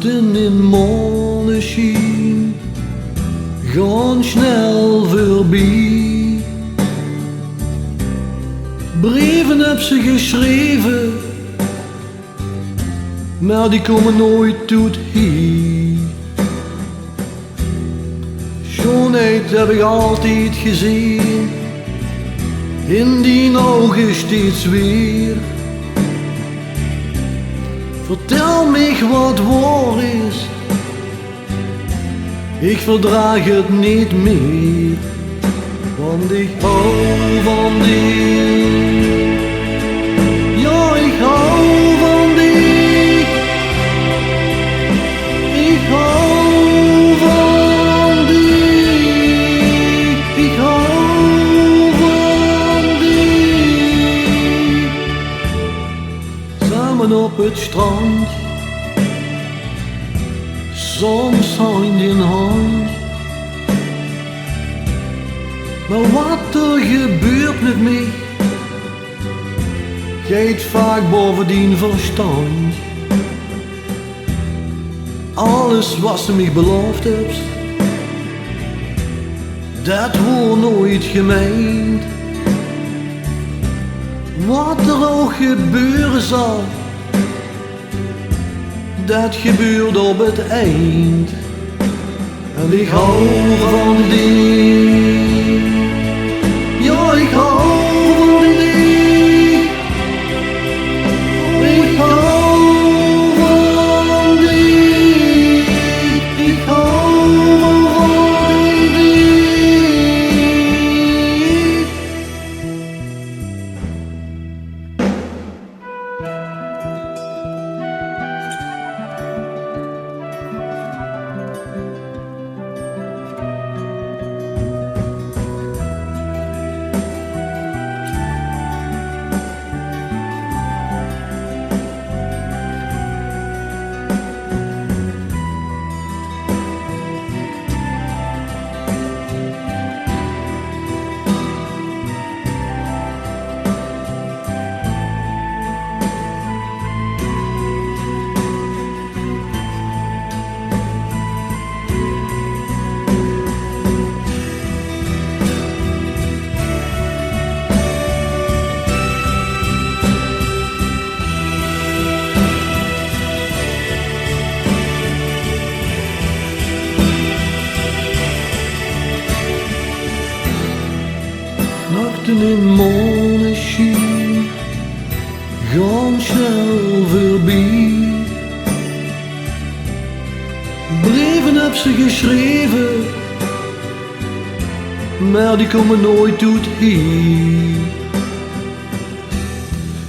Nachten in maneschijn gaan snel voorbij. Brieven heb ze geschreven, maar die komen nooit tot hier. Schoonheid heb ik altijd gezien, in die ogen steeds weer. Vertel me wat waar is, ik verdraag het niet meer, want ik hou van die. Ja, ik hou van die. Ik hou van die. Ik hou van die. Samen op het strand, soms hand in hand. Maar wat er gebeurt met mij, gaat vaak bovendien verstand. Alles wat ze mij beloofd hebt, dat wordt nooit gemeend. Wat er ook gebeuren zal, dat gebeurt op het eind. En ik hou van die. Ja, ik hou van die. Ik hou van die. Ik hou van die. Nachten in maneschijn gaan snel voorbij. Brieven heb ze geschreven, maar die komen nooit tot hier.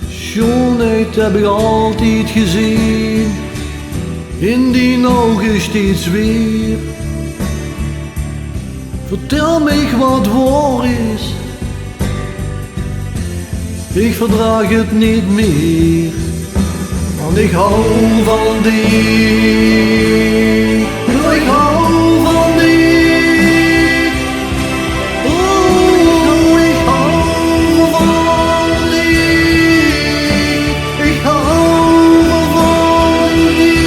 Schoonheid heb ik altijd gezien, in die ogen steeds weer. Vertel me wat waar is, ik verdraag het niet meer, want ik hou van die. Ik hou van die. Oh, ik hou van die. Ik hou van die.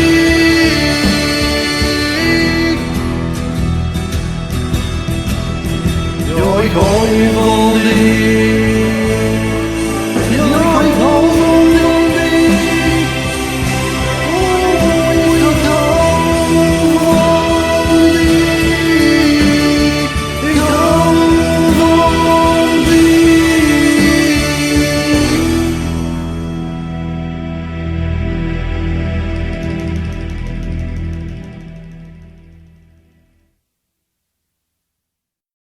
Ja, ik hou van die.